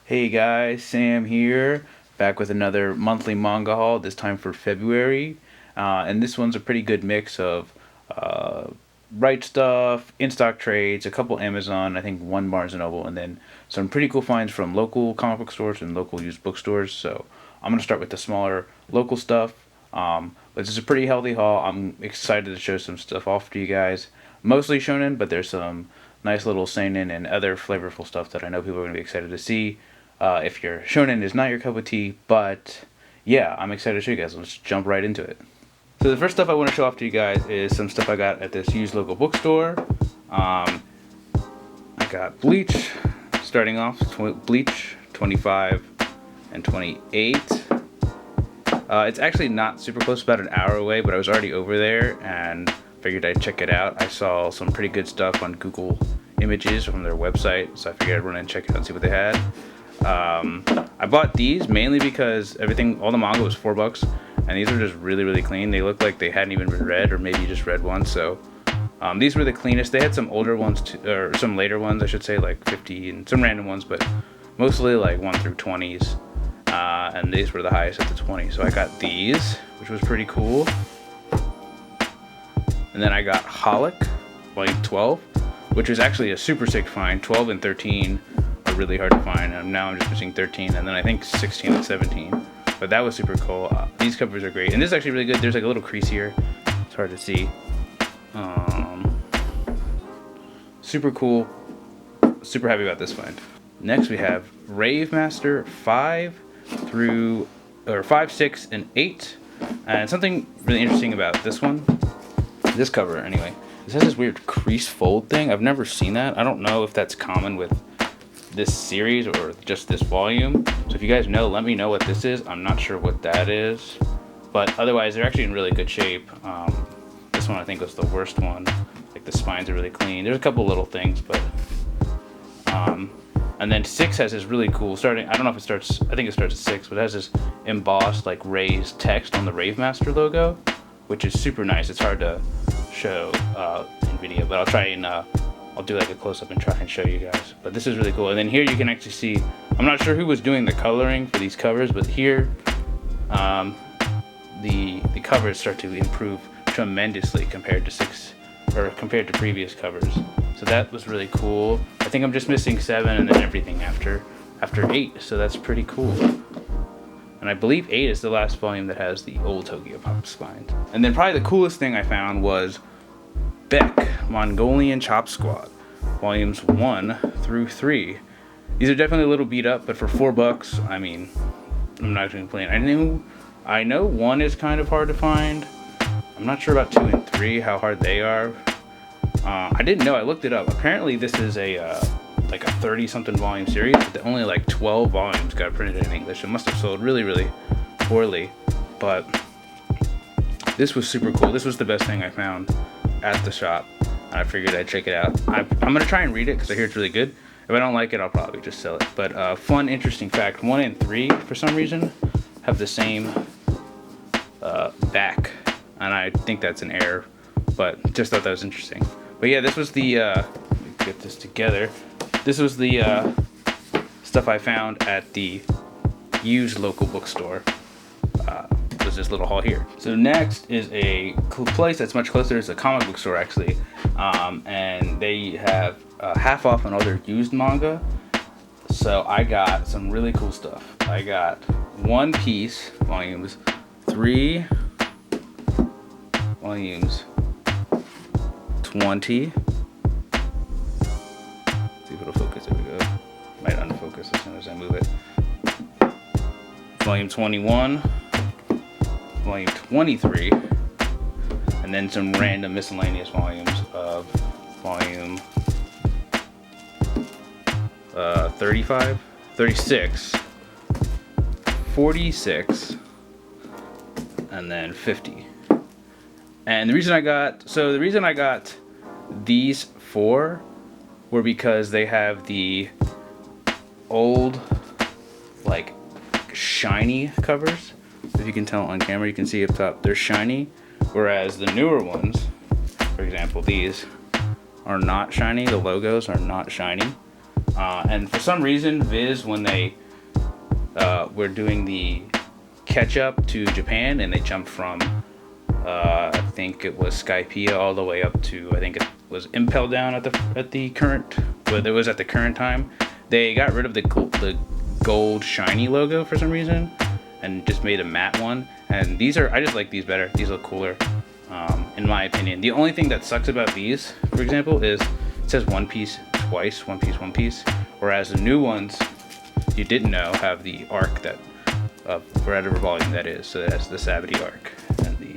Hey guys, Sam here, back with another monthly manga haul, this time for February. And this one's a pretty good mix of uh, Right Stuff, in-stock trades, a couple Amazon, I think one Barnes& and Noble, and then some pretty cool finds from local comic book stores and local used bookstores. So I'm going to start with the smaller local stuff. But this is a pretty healthy haul. I'm excited to show some stuff off to you guys. Mostly shonen, but there's some nice little seinen and other flavorful stuff that I know people are going to be excited to see. If your shonen is not your cup of tea, but yeah, I'm excited to show you guys. Let's jump right into it. So the first stuff I want to show off to you guys is some stuff I got at this used local bookstore. I got Bleach, starting off, Bleach 25 and 28. It's actually not super close, about an hour away, but I was already over there and figured I'd check it out. I saw some pretty good stuff on Google Images from their website, so I figured I'd run and check it out and see what they had. I bought these mainly because all the manga was $4, and these are just really clean. They look like they hadn't even been read, or maybe just read once. So these were the cleanest. They had some older ones too, or some later ones, I should say, like 50 and some random ones, but mostly like 1 through 20s. And these were the highest at the 20. So I got these, which was pretty cool. And then I got Holic, volume 12, which was actually a super sick find. 12 and 13 are really hard to find, and now I'm just missing 13, and then I think 16 and 17. But that was super cool. These covers are great, and this is actually really good. There's like a little crease here. It's hard to see. Super cool. Super happy about this find. Next we have Rave Master 5, 6, and 8. And something really interesting about this one, this cover anyway, this has this weird crease fold thing. I've never seen that. I don't know if that's common with this series or just this volume. So if you guys know, let me know what this is. I'm not sure what that is, but otherwise they're actually in really good shape. This one I think was the worst one. Like the spines are really clean. There's a couple little things, but and then 6 has this really cool starting. I don't know if it starts. I think it starts at 6, but it has this embossed like raised text on the Rave Master logo, which is super nice. It's hard to show in video, but I'll try and I'll do like a close-up and try and show you guys. But this is really cool. And then here you can actually see, I'm not sure who was doing the coloring for these covers, but here the covers start to improve tremendously compared to 6 or compared to previous covers. So that was really cool. I think I'm just missing 7 and then everything after 8. So that's pretty cool. And I believe 8 is the last volume that has the old Tokyo Pop spines. And then probably the coolest thing I found was Beck, Mongolian Chop Squad, volumes 1 through 3. These are definitely a little beat up, but for $4, I mean, I'm not going to complain. I know 1 is kind of hard to find. I'm not sure about 2 and 3, how hard they are. I didn't know, I looked it up. Apparently this is a like a 30-something volume series, but only like 12 volumes got printed in English. It must have sold really poorly, but this was super cool. This was the best thing I found at the shop, and I figured I'd check it out. I'm gonna try and read it because I hear it's really good. If I don't like it, I'll probably just sell it. But fun, interesting fact: 1 and 3, for some reason, have the same back, and I think that's an error. But just thought that was interesting. But yeah, this was the. Let me get this together. This was the stuff I found at the used local bookstore. Was this little haul here. So next is a place that's much closer. It's a comic book store actually, and they have half off on all their used manga. So I got some really cool stuff. I got One Piece volumes 3, volumes 20. See if it'll focus. There we go. Might unfocus as soon as I move it. Volume 21. Volume 23, and then some random miscellaneous volumes of volume 35, 36, 46, and then 50. And the reason I got these 4 were because they have the old like shiny covers. If you can tell on camera, you can see up top, they're shiny, whereas the newer ones, for example these, are not shiny. The logos are not shiny. And for some reason, Viz, when they were doing the catch up to Japan, and they jumped from I think it was Skypiea all the way up to, I think it was Impel Down at the current, where it was at the current time. They got rid of the gold shiny logo for some reason and just made a matte one. And these are, I just like these better. These look cooler, in my opinion. The only thing that sucks about these, for example, is it says One Piece twice, One Piece, whereas the new ones, you didn't know, have the arc that whatever volume that is. So it has the Savity arc and the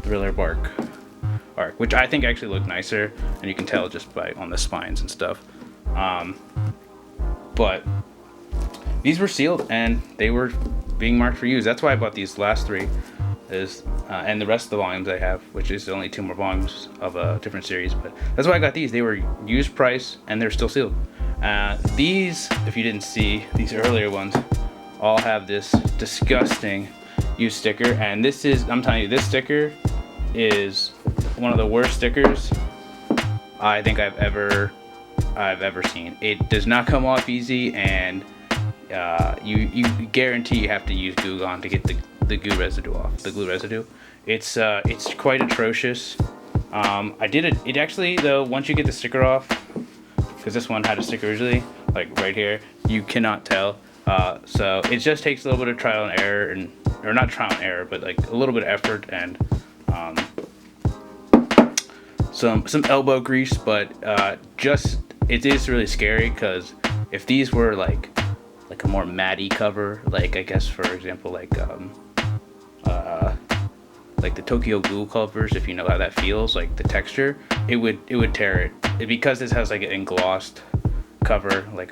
Thriller Bark arc, which I think actually look nicer, and you can tell just by on the spines and stuff. But these were sealed and they were being marked for use. That's why I bought these last three, and the rest of the volumes I have, which is only 2 more volumes of a different series. But that's why I got these. They were used price and they're still sealed. These, if you didn't see, these earlier ones all have this disgusting used sticker, and this is, I'm telling you, this sticker is one of the worst stickers I think I've ever seen. It does not come off easy, and you guarantee you have to use glue gun to get the glue residue off. The glue residue. It's quite atrocious. I did it. It actually, though, once you get the sticker off, because this one had a sticker originally, like right here, you cannot tell. So it just takes a little bit of trial and error, or not trial and error, but like a little bit of effort and some elbow grease. But it is really scary, because if these were like a more matty cover, like I guess for example like the Tokyo Ghoul covers, if you know how that feels, like the texture, it would tear it. Because this has like an englossed cover, like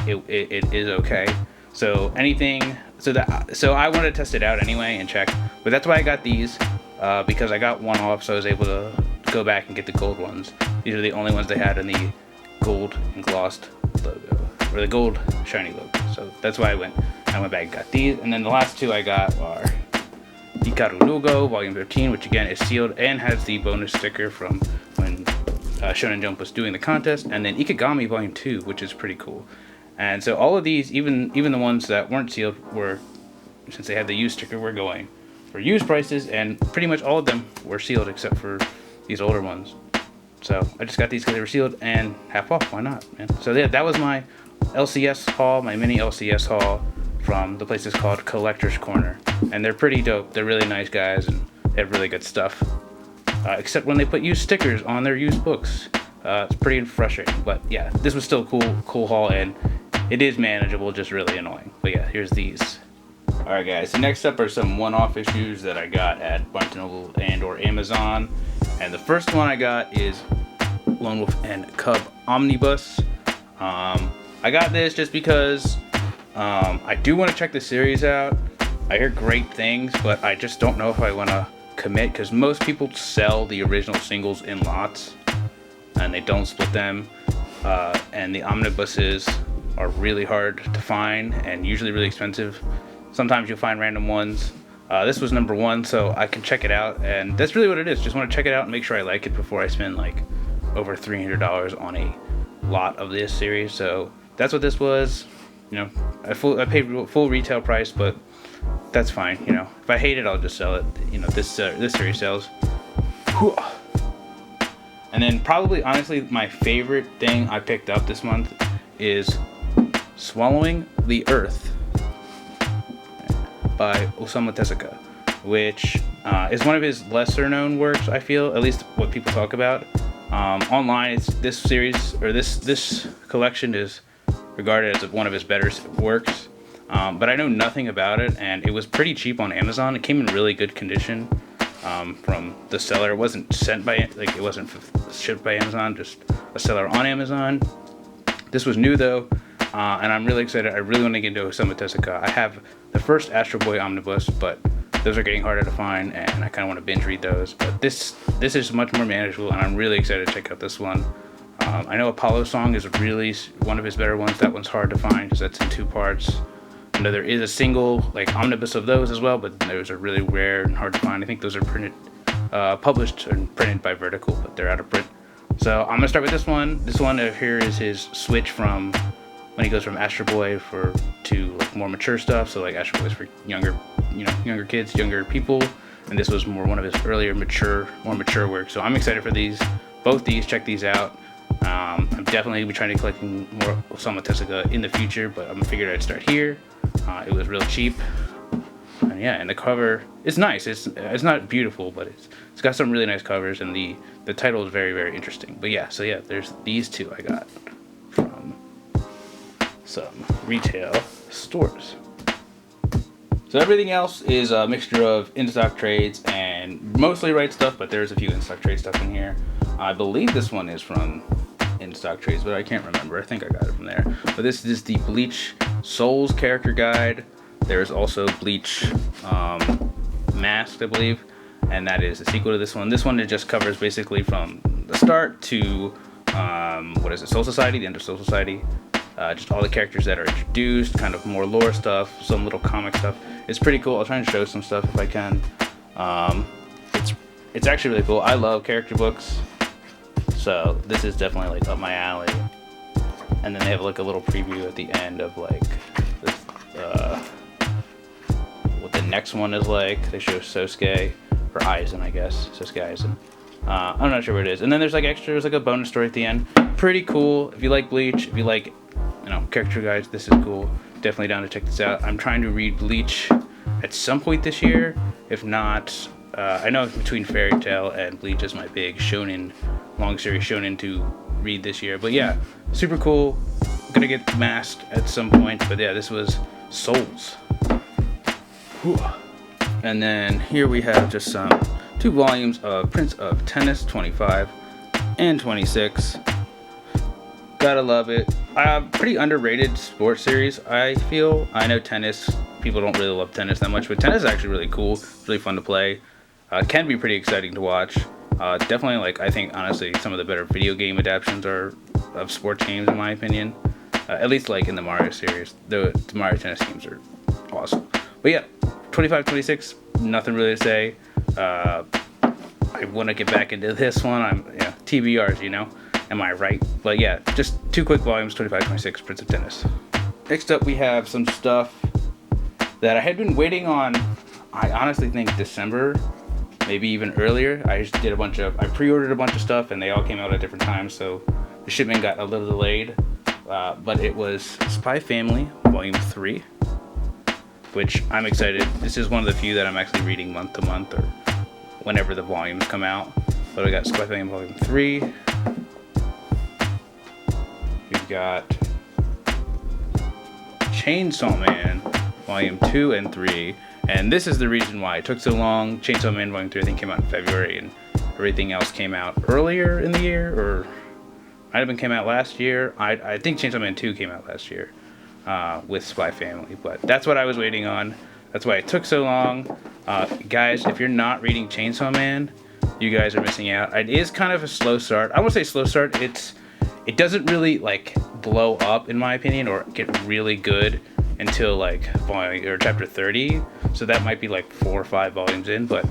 it is okay. So so I wanted to test it out anyway and check, but that's why I got these, because I got one off, so I was able to go back and get the gold ones. These are the only ones they had in the gold englossed logo, or the gold shiny logo. So that's why I went back and got these. And then the last two I got are Hikaru Logo Volume 13, which again is sealed and has the bonus sticker from when Shonen Jump was doing the contest, and then Ikigami Volume 2, which is pretty cool. And so all of these, even the ones that weren't sealed, were, since they had the used sticker, were going for used prices, and pretty much all of them were sealed except for these older ones. So I just got these because they were sealed and half off. Why not, man? So yeah, that was my LCS haul, my mini LCS haul from the place is called Collector's Corner, and they're pretty dope. They're really nice guys, and they have really good stuff. Except when they put used stickers on their used books. It's pretty frustrating, but yeah, this was still a cool haul, and it is manageable, just really annoying. But yeah, here's these. Alright guys, so next up are some one-off issues that I got at Barnes & Noble and or Amazon. And the first one I got is Lone Wolf and Cub Omnibus. I got this just because I do want to check the series out. I hear great things, but I just don't know if I want to commit, because most people sell the original singles in lots and they don't split them, and the omnibuses are really hard to find and usually really expensive. Sometimes you'll find random ones. This was number 1, so I can check it out, and that's really what it is. Just want to check it out and make sure I like it before I spend like over $300 on a lot of this series. So that's what this was. You know, I paid full retail price, but that's fine. You know, if I hate it, I'll just sell it. You know, this series sells. And then probably, honestly, my favorite thing I picked up this month is Swallowing the Earth by Osamu Tezuka, which is one of his lesser known works, I feel, at least what people talk about. Online, it's this series, or this collection is regarded as one of his better works, but I know nothing about it, and it was pretty cheap on Amazon. It came in really good condition from the seller. It wasn't sent by, like, it wasn't shipped by Amazon, just a seller on Amazon. This was new though, and I'm really excited. I really want to get into Osamu Tezuka. I have the first Astro Boy Omnibus, but those are getting harder to find, and I kind of want to binge read those. But this is much more manageable, and I'm really excited to check out this one. I know Apollo Song is really one of his better ones. That one's hard to find because that's in 2 parts. I know there is a single like omnibus of those as well, but those are really rare and hard to find. I think those are published and printed by Vertical, but they're out of print. So I'm gonna start with this one. This one here is his switch from when he goes from Astro Boy to like more mature stuff. So like Astro Boy's for younger kids, younger people, and this was one of his earlier more mature work. So I'm excited for both these. Check these out. I'm definitely gonna be trying to collect more Osamu Tezuka in the future, but I'm figured I'd start here. It was real cheap. And yeah, and the cover is nice. It's not beautiful, but it's got some really nice covers, and the title is very, very interesting. But yeah, so yeah, there's these two I got from some retail stores. So everything else is a mixture of in-stock trades and mostly right stuff, but there's a few in-stock trade stuff in here. I believe this one is from in-stock trades, but I can't remember. I think I got it from there. But this is the Bleach Souls character guide. There's also Bleach Masked, I believe, and that is the sequel to this one. This one, it just covers basically from the start to Soul Society, the end of Soul Society. Just all the characters that are introduced, kind of more lore stuff, some little comic stuff. It's pretty cool. I'll try and show some stuff if I can. It's actually really cool. I love character books, so this is definitely like up my alley. And then they have like a little preview at the end of like this, what the next one is like. They show Sosuke, or Aizen, I guess. Sosuke Aizen. I'm not sure what it is. And then there's like extras, like a bonus story at the end. Pretty cool. If you like Bleach, if you like, character guides, this is cool. Definitely down to check this out. I'm trying to read Bleach at some point this year. If not, I know between Fairy Tail and Bleach is my big long series shonen to read this year. But yeah, super cool. I'm gonna get Masked at some point. But yeah, this was Souls. Whew. And then here we have just some 2 volumes of Prince of Tennis 25 and 26. Gotta love it. Pretty underrated sports series, I feel. I know tennis, people don't really love tennis that much, but tennis is actually really cool. It's really fun to play. Can be pretty exciting to watch. Definitely, like, I think, honestly, some of the better video game adaptations of sports games, in my opinion. At least, like, in the Mario series. The Mario tennis games are awesome. But yeah, 25, 26, nothing really to say. I want to get back into this one. TBRs, am I right? But yeah, just 2 quick volumes, 25, 26, Prince of Tennis. Next up, we have some stuff that I had been waiting on, I honestly think December, maybe even earlier. I pre-ordered a bunch of stuff, and they all came out at different times, so the shipment got a little delayed. But it was Spy Family, Volume 3, which I'm excited. This is one of the few that I'm actually reading month to month, or whenever the volumes come out. But I got Spy Family Volume 3. We've got Chainsaw Man Volume 2 and 3. And this is the reason why it took so long. Chainsaw Man Volume 3 I think came out in February, and everything else came out earlier in the year, or might have came out last year. I think Chainsaw Man 2 came out last year with Spy Family, but that's what I was waiting on. That's why it took so long. Guys, if you're not reading Chainsaw Man, you guys are missing out. It is kind of a slow start. I won't say slow start. It doesn't really like blow up, in my opinion, or get really good until like volume or chapter 30. So that might be like 4 or 5 volumes in. But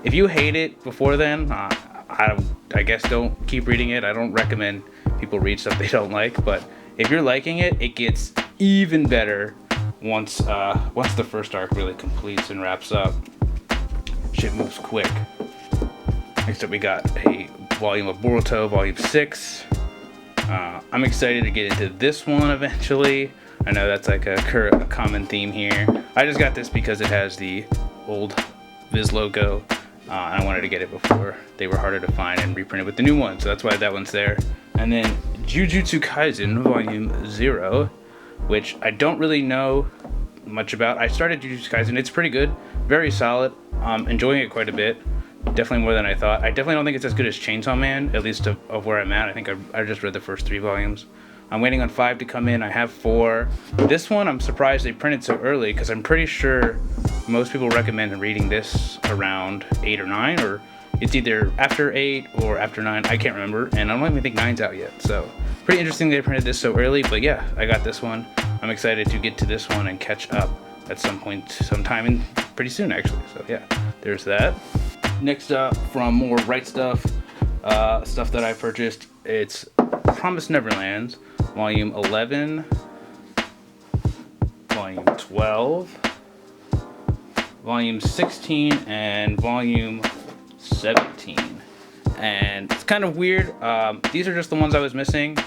if you hate it before then, I guess don't keep reading it. I don't recommend people read stuff they don't like. But if you're liking it, it gets even better once the first arc really completes and wraps up. Shit moves quick. Next up, we got a volume of Boruto, Volume 6. I'm excited to get into this one eventually. I know that's like a common theme here. I just got this because it has the old Viz logo, and I wanted to get it before they were harder to find and reprinted with the new one, so that's why that one's there. And then Jujutsu Kaisen Volume 0, which I don't really know much about. I started Jujutsu Kaisen. It's pretty good, very solid. Enjoying it quite a bit. Definitely more than I thought. I definitely don't think it's as good as Chainsaw Man, at least of where I'm at. I think I just read the first 3 volumes. I'm waiting on 5 to come in. I have 4. This one, I'm surprised they printed so early, because I'm pretty sure most people recommend reading this around 8 or 9, or it's either after 8 or after 9. I can't remember, and I don't even think 9's out yet. So pretty interesting they printed this so early, but yeah, I got this one. I'm excited to get to this one and catch up at some point, sometime in pretty soon actually. So yeah, there's that. Next up, from more Right Stuff, stuff that I purchased, it's Promised Neverlands, Volume 11, Volume 12, Volume 16, and Volume 17. And it's kind of weird. These are just the ones I was missing.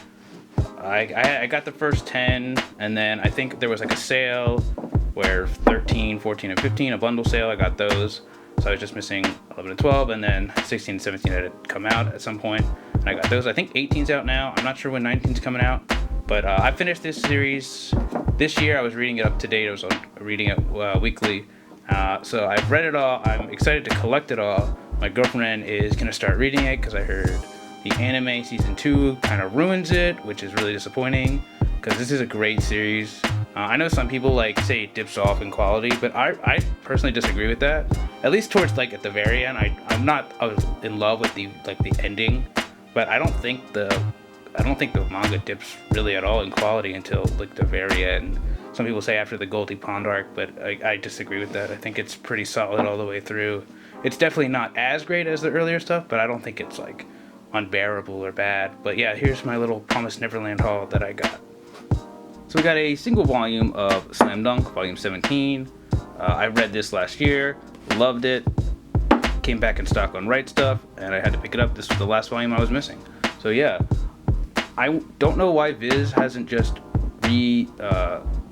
I got the first 10, and then I think there was like a sale where 13, 14, and 15, a bundle sale, I got those. So I was just missing 11 and 12, and then 16 and 17 had come out at some point, and I got those. I think 18's out now. I'm not sure when 19's coming out, but I finished this series this year. I was reading it up to date. I was reading it weekly. So I've read it all. I'm excited to collect it all. My girlfriend is going to start reading it because I heard the anime season 2 kind of ruins it, which is really disappointing because this is a great series. I know some people say it dips off in quality, but I personally disagree with that. At least towards at the very end. I was in love with the ending, but I don't think the manga dips really at all in quality until the very end. Some people say after the Goldie Pond arc, but I disagree with that. I think it's pretty solid all the way through. It's definitely not as great as the earlier stuff, but I don't think it's unbearable or bad. But yeah, here's my little Promised Neverland haul that I got. So we got a single volume of Slam Dunk, Volume 17. I read this last year, loved it, came back in stock on Right Stuff, and I had to pick it up. This was the last volume I was missing. So yeah, I don't know why Viz hasn't just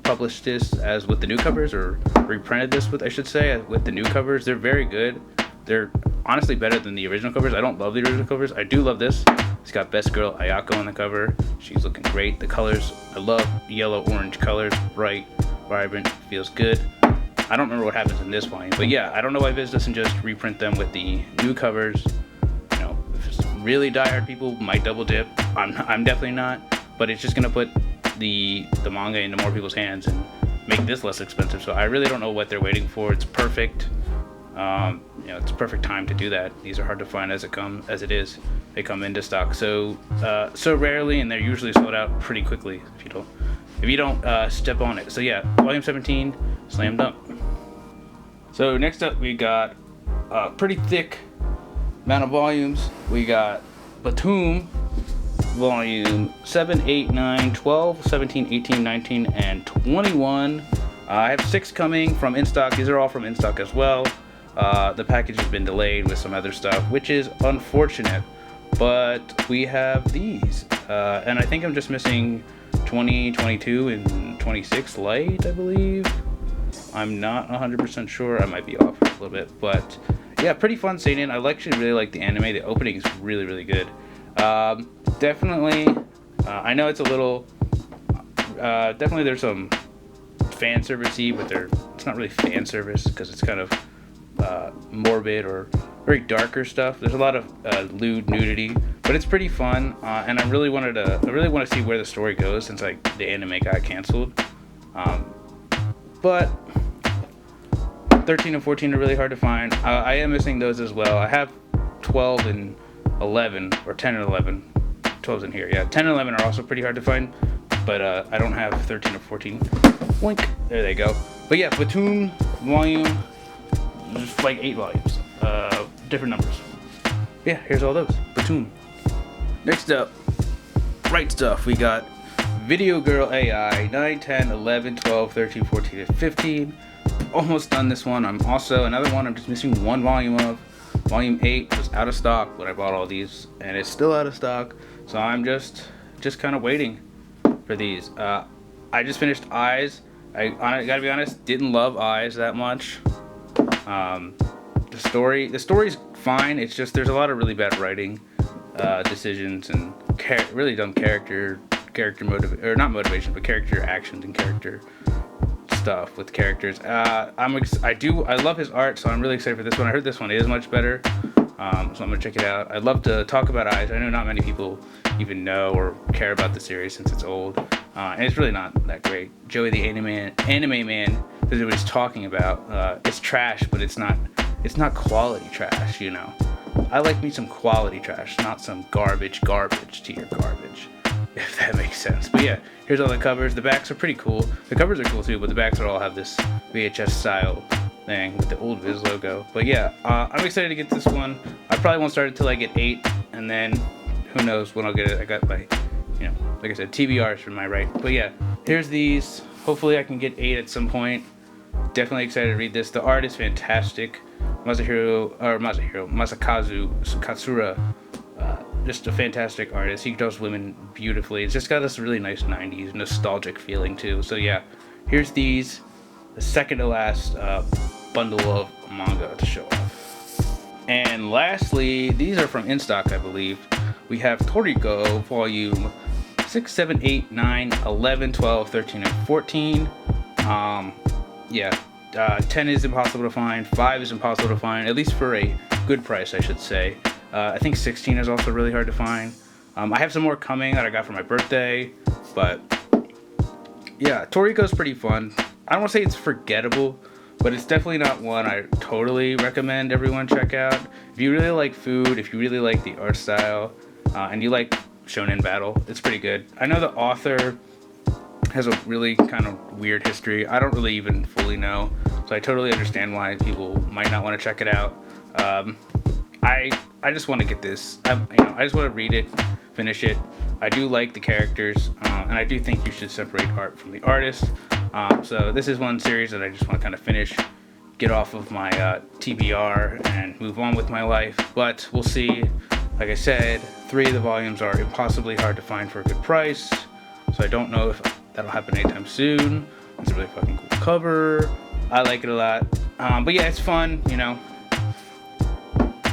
published this as with the new covers, or reprinted this with, I should say, with the new covers. They're very good. They're honestly better than the original covers. I don't love the original covers. I do love this. It's got Best Girl Ayako on the cover. She's looking great. The colors, I love yellow-orange colors. Bright, vibrant, feels good. I don't remember what happens in this volume, but yeah, I don't know why Viz doesn't just reprint them with the new covers. You know, if it's really diehard people might double dip. I'm definitely not, but it's just gonna put the manga into more people's hands and make this less expensive. So I really don't know what they're waiting for. It's perfect. It's a perfect time to do that. These are hard to find as it is. They come into stock so rarely, and they're usually sold out pretty quickly if you don't step on it. So yeah, Volume 17, Slam Dunk. So next up, we got a pretty thick amount of volumes. We got Btooom, Volume 7, 8, 9, 12, 17, 18, 19, and 21. I have 6 coming from InStock. These are all from InStock as well. The package has been delayed with some other stuff, which is unfortunate, but we have these. And I think I'm just missing 20, 22, and 26 light, I believe. I'm not 100% sure. I might be off a little bit, but yeah, pretty fun seinen. I actually really like the anime. The opening is really, really good. Definitely, I know it's a little, definitely there's some fan service-y, but it's not really fan service because it's kind of morbid or very darker stuff. There's a lot of lewd nudity, but it's pretty fun, and I really want to see where the story goes since the anime got canceled. But 13 and 14 are really hard to find. I am missing those as well. I have 12 and 11, or 10 and 11. 12's in here. Yeah, 10 and 11 are also pretty hard to find, but I don't have 13 or 14. Wink. There they go. But yeah, Btooom volume, just 8 volumes, different numbers. Yeah, here's all those. Btooom. Next up, Right Stuff. We got Video Girl AI 9, 10, 11, 12, 13, 14, and 15. Almost done this one. I'm also another one I'm just missing one volume of. Volume 8 was out of stock when I bought all these, and it's still out of stock. So I'm just kind of waiting for these. I just finished Eyes. I gotta be honest, didn't love Eyes that much. The story's fine. It's just there's a lot of really bad writing, decisions, and really dumb character not motivation, but character actions and character stuff with characters. I love his art, so I'm really excited for this one. I heard this one is much better, so I'm gonna check it out. I'd love to talk about Eyes. I know not many people even know or care about the series since it's old, and it's really not that great. Joey the anime man doesn't know what he's talking about. It's trash, but it's not quality trash, you know. I like me some quality trash, not some garbage to your garbage, if that makes sense. But yeah, here's all the covers. The backs are pretty cool. The covers are cool too, but the backs all have this VHS style thing with the old Viz logo. But yeah, I'm excited to get this one. I probably won't start it till I get 8, and then who knows when I'll get it. I got my, you know, like I said, TBRs from my right. But yeah, here's these. Hopefully I can get 8 at some point. Definitely excited to read this. The art is fantastic. Masakazu Katsura, just a fantastic artist. He draws women beautifully. It's just got this really nice 90s nostalgic feeling too. So yeah, here's these. The second to last bundle of manga to show off. And lastly, these are from InStock, I believe. We have Toriko volume 6, 7, 8, 9, 11, 12, 13, and 14. 10 is impossible to find, 5 is impossible to find, at least for a good price, I should say. I think 16 is also really hard to find. I have some more coming that I got for my birthday, but yeah, Toriko's pretty fun. I don't want to say it's forgettable, but it's definitely not one I totally recommend everyone check out. If you really like food, if you really like the art style, and you like shonen battle, it's pretty good. I know the author has a really kind of weird history. I don't really even fully know, so I totally understand why people might not want to check it out. I just want to get this. I just want to read it, finish it. I do like the characters, and I do think you should separate art from the artist. So this is one series that I just want to kind of finish, get off of my TBR, and move on with my life. But we'll see. Like I said, 3 of the volumes are impossibly hard to find for a good price, so I don't know if that'll happen anytime soon. It's a really fucking cool cover. I like it a lot. But yeah, it's fun, you know.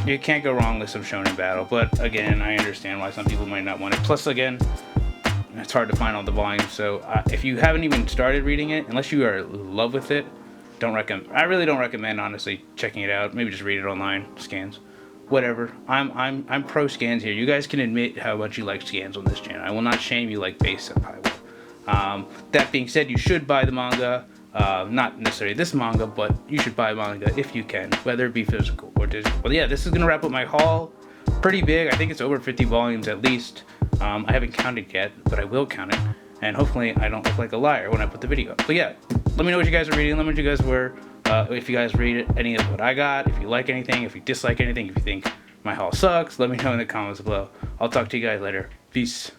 You can't go wrong with some shonen battle, but again, I understand why some people might not want it. Plus, again, it's hard to find all the volumes, so if you haven't even started reading it, unless you are in love with it, I really don't recommend, honestly, checking it out. Maybe just read it online, scans, whatever. I'm pro scans here. You guys can admit how much you like scans on this channel. I will not shame you like Base Senpai will. That being said, you should buy the manga. Not necessarily this manga, but you should buy manga if you can, whether it be physical or digital. Well, yeah, this is gonna wrap up my haul. Pretty big. I think it's over 50 volumes at least. I haven't counted yet, but I will count it, and hopefully I don't look like a liar when I put the video up. But yeah, let me know what you guys are reading. Let me know what you guys were. If you guys read any of what I got, if you like anything, if you dislike anything, if you think my haul sucks, let me know in the comments below. I'll talk to you guys later. Peace.